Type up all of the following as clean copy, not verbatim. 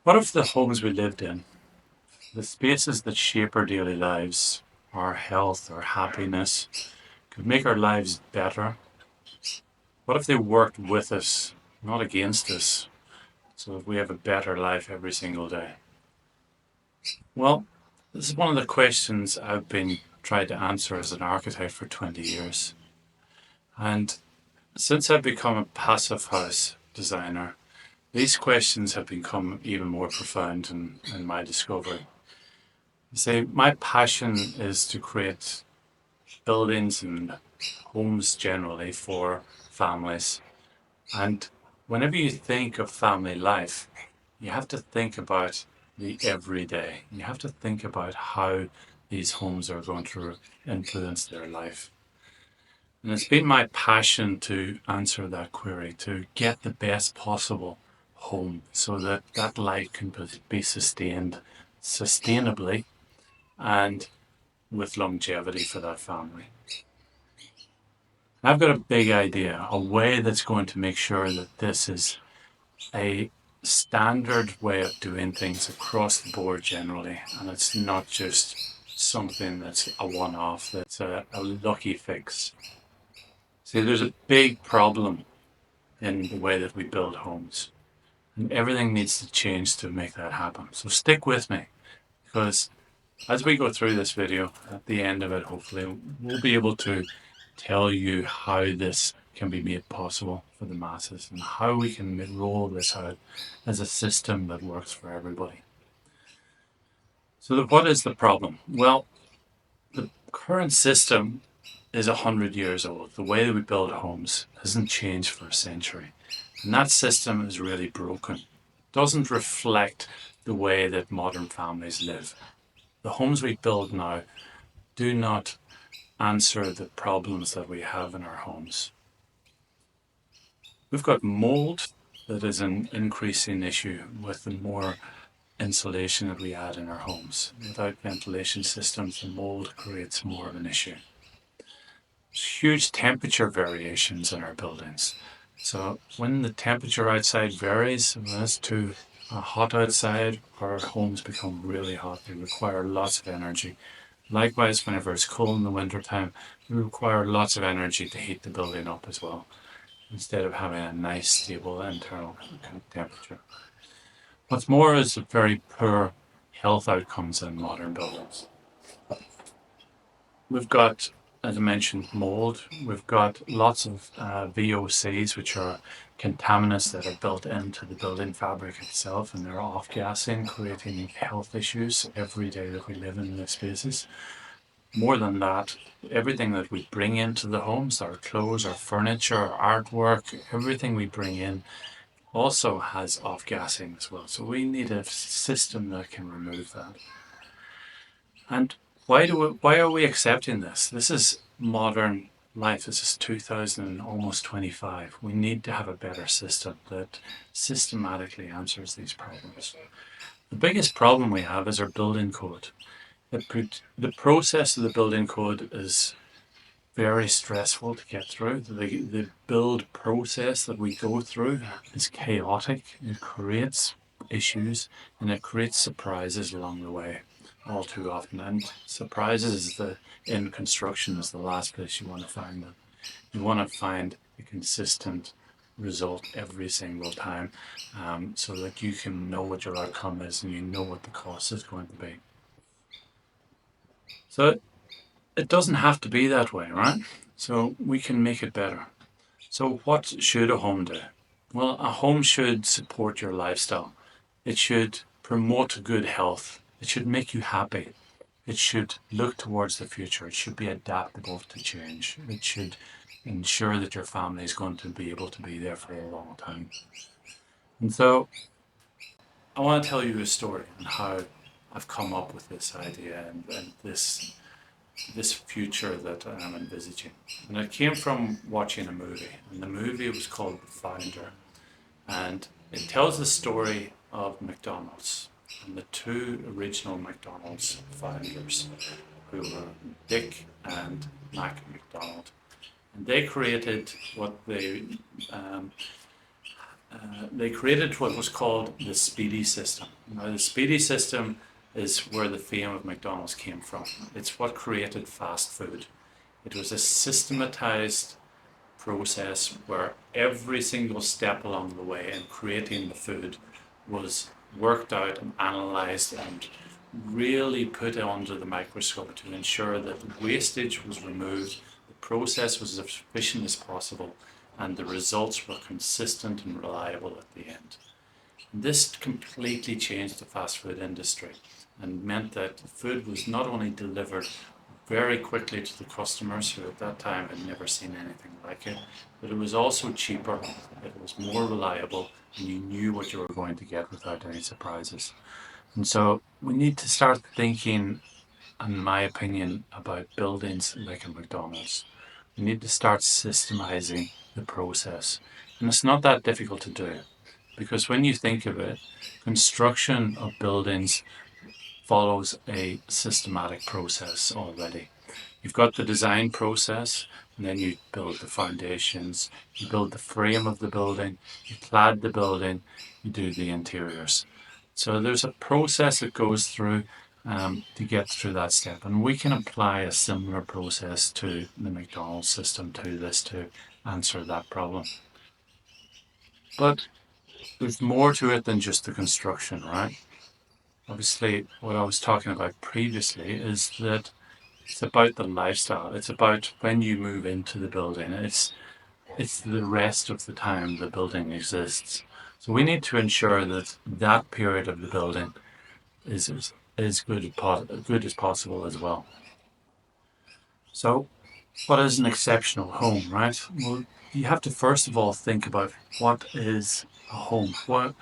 What if the homes we lived in, the spaces that shape our daily lives, our health, our happiness, could make our lives better? What if they worked with us, not against us, so that we have a better life every single day? Well, this is one of the questions I've been trying to answer as an architect for 20 years. And since I've become a passive house designer, these questions have become even more profound in my discovery. You see, my passion is to create buildings and homes generally for families. And whenever you think of family life, you have to think about the everyday. You have to think about how these homes are going to influence their life. And it's been my passion to answer that query, to get the best possible home so that that life can be sustained sustainably and with longevity for that family. I've got a big idea, a way that's going to make sure that this is a standard way of doing things across the board generally, and it's not just something that's a one-off, that's a lucky fix. See, there's a big problem in the way that we build homes, and everything needs to change to make that happen. So stick with me, because as we go through this video, at the end of it, hopefully, we'll be able to tell you how this can be made possible for the masses and how we can roll this out as a system that works for everybody. So what is the problem? Well, the current system is 100 years old. The way that we build homes hasn't changed for a century. And that system is really broken. It doesn't reflect the way that modern families live. The homes we build now do not answer the problems that we have in our homes. We've got mould that is an increasing issue with the more insulation that we add in our homes. Without ventilation systems, the mould creates more of an issue. There's huge temperature variations in our buildings. So when the temperature outside varies, when it's too hot outside, our homes become really hot. They require lots of energy. Likewise, whenever it's cold in the wintertime, we require lots of energy to heat the building up as well, instead of having a nice, stable internal temperature. What's more is very poor health outcomes in modern buildings. We've got, as I mentioned, mould. We've got lots of VOCs, which are contaminants that are built into the building fabric itself, and they're off-gassing, creating health issues every day that we live in the spaces. More than that, everything that we bring into the homes, our clothes, our furniture, our artwork, everything we bring in also has off-gassing as well. So we need a system that can remove that. And why are we accepting this? This is modern life. This is 2000, almost 25. We need to have a better system that systematically answers these problems. The biggest problem we have is our building code. The process of the building code is very stressful to get through. The build process that we go through is chaotic. It creates issues and it creates surprises along the way all too often. And surprises in construction is the last place you want to find them. You want to find a consistent result every single time, so that you can know what your outcome is and you know what the cost is going to be. So it doesn't have to be that way, right? So we can make it better. So what should a home do? Well, a home should support your lifestyle. It should promote good health. It should make you happy. It should look towards the future. It should be adaptable to change. It should ensure that your family is going to be able to be there for a long time. And so I want to tell you a story on how I've come up with this idea and this future that I'm envisaging. And it came from watching a movie. And the movie was called The Founder. And it tells the story of McDonald's and the two original McDonald's founders, who were Dick and Mac McDonald. And they created what they they created what was called the Speedy system. Now, the Speedy system is where the fame of McDonald's came from. It's what created fast food. It was a systematized process where every single step along the way in creating the food was worked out and analyzed and really put under the microscope to ensure that the wastage was removed, the process was as efficient as possible, and the results were consistent and reliable at the end. This completely changed the fast food industry and meant that food was not only delivered very quickly to the customers who at that time had never seen anything like it, but it was also cheaper, it was more reliable, and you knew what you were going to get without any surprises. And so we need to start thinking, in my opinion, about buildings like a McDonald's. We need to start systemizing the process. And it's not that difficult to do because when you think of it, construction of buildings follows a systematic process already. You've got the design process, and then you build the foundations, you build the frame of the building, you clad the building, you do the interiors. So there's a process that goes through to get through that step. And we can apply a similar process to the McDonald's system to this to answer that problem. But there's more to it than just the construction, right? Obviously, what I was talking about previously is that it's about the lifestyle. It's about when you move into the building. It's the rest of the time the building exists. So we need to ensure that that period of the building is good as possible as well. So what is an exceptional home, right? Well, you have to first of all think about what is a home. What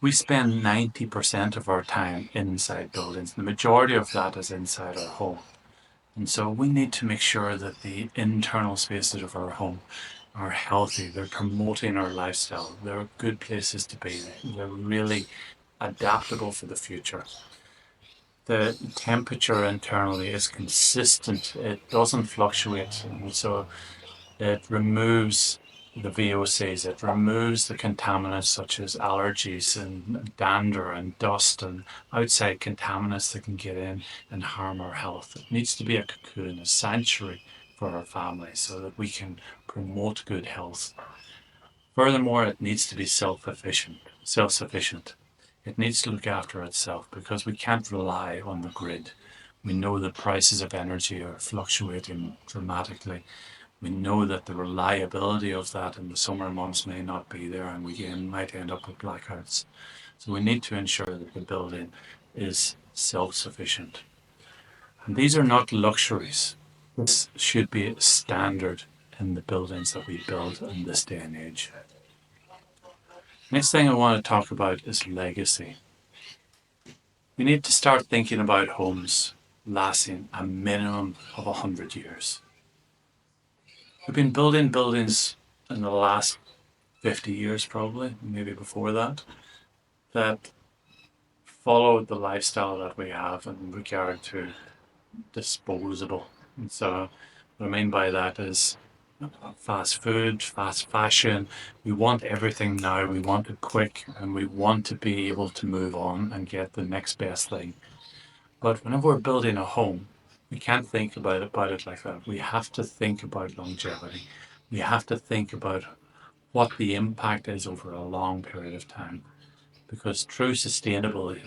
we spend 90% of our time inside buildings. The majority of that is inside our home. And so we need to make sure that the internal spaces of our home are healthy. They're promoting our lifestyle. They're good places to be. They're really adaptable for the future. The temperature internally is consistent. It doesn't fluctuate. And so it removes the VOCs, it removes the contaminants such as allergies and dander and dust and outside contaminants that can get in and harm our health. It needs to be a cocoon, a sanctuary for our family so that we can promote good health. Furthermore, it needs to be self-sufficient. It needs to look after itself because we can't rely on the grid. We know that prices of energy are fluctuating dramatically. We know that the reliability of that in the summer months may not be there and we might end up with blackouts. So we need to ensure that the building is self-sufficient. And these are not luxuries. This should be standard in the buildings that we build in this day and age. Next thing I want to talk about is legacy. We need to start thinking about homes lasting a minimum of 100 years. We've been building buildings in the last 50 years probably, maybe before that followed the lifestyle that we have in regard to disposable. And so what I mean by that is fast food, fast fashion. We want everything now, we want it quick, and we want to be able to move on and get the next best thing. But whenever we're building a home, we can't think about it like that. We have to think about longevity. We have to think about what the impact is over a long period of time. Because true sustainability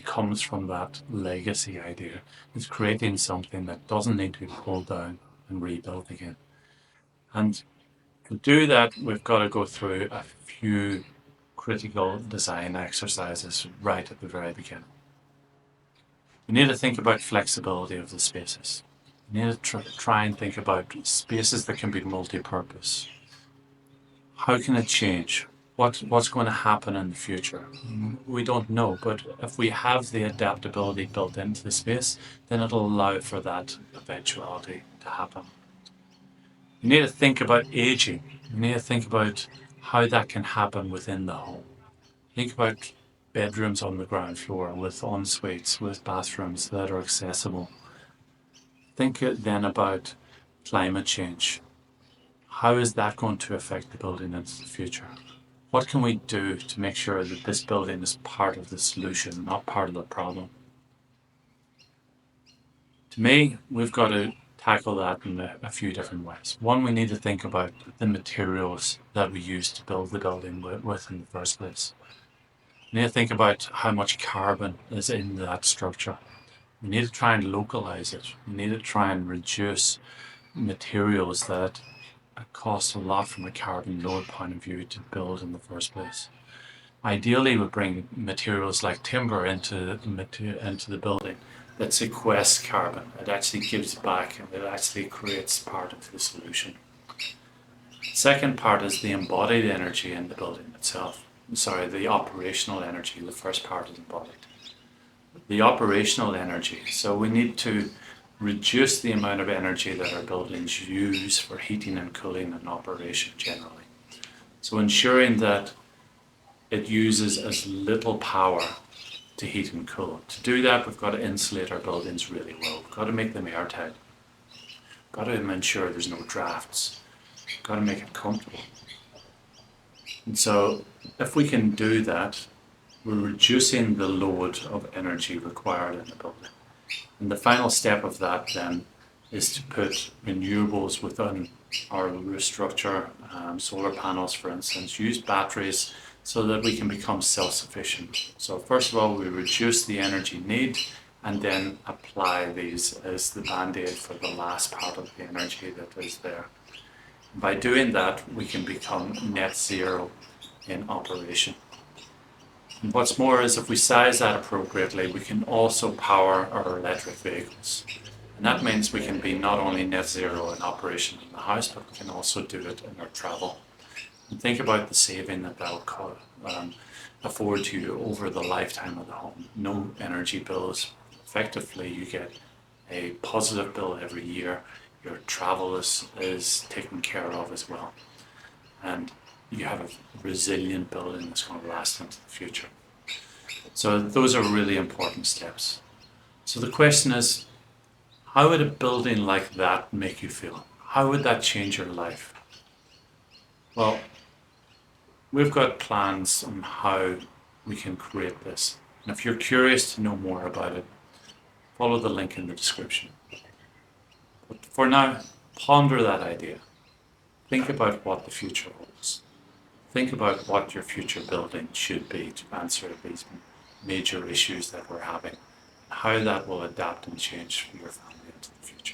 comes from that legacy idea. It's creating something that doesn't need to be pulled down and rebuilt again. And to do that, we've got to go through a few critical design exercises right at the very beginning. We need to think about flexibility of the spaces. We need to try and think about spaces that can be multi-purpose. How can it change? What's going to happen in the future? We don't know, but if we have the adaptability built into the space, then it'll allow for that eventuality to happen. You need to think about aging. You need to think about how that can happen within the home. Think about bedrooms on the ground floor with en-suites, with bathrooms that are accessible. Think then about climate change. how is that going to affect the building into the future? What can we do to make sure that this building is part of the solution, not part of the problem? To me, we've got to tackle that in a few different ways. One, we need to think about the materials that we use to build the building with in the first place. We need to think about how much carbon is in that structure. We need to try and localize it. We need to try and reduce materials that cost a lot from a carbon load point of view to build in the first place. Ideally, we bring materials like timber into the building that sequests carbon. It actually gives back and it actually creates part of the solution. Second part is the embodied energy in the building itself. Sorry, the operational energy. The first part is embodied. The operational energy. So we need to reduce the amount of energy that our buildings use for heating and cooling and operation generally. So ensuring that it uses as little power to heat and cool. To do that, we've got to insulate our buildings really well. We've got to make them airtight. We've got to ensure there's no drafts. We've got to make it comfortable. And so if we can do that, we're reducing the load of energy required in the building. And the final step of that then is to put renewables within our roof structure, solar panels for instance, use batteries so that we can become self-sufficient. So first of all, we reduce the energy need and then apply these as the band-aid for the last part of the energy that is there. By doing that, we can become net zero in operation. And what's more is if we size that appropriately, we can also power our electric vehicles. And that means we can be not only net zero in operation in the house, but we can also do it in our travel. And think about the saving that will afford you over the lifetime of the home. No energy bills. Effectively, you get a positive bill every year. Your travel is taken care of as well. And you have a resilient building that's going to last into the future. So those are really important steps. So the question is, how would a building like that make you feel? How would that change your life? Well, we've got plans on how we can create this. And if you're curious to know more about it, follow the link in the description. But for now, ponder that idea. Think about what the future holds. Think about what your future building should be to answer these major issues that we're having, and how that will adapt and change for your family into the future.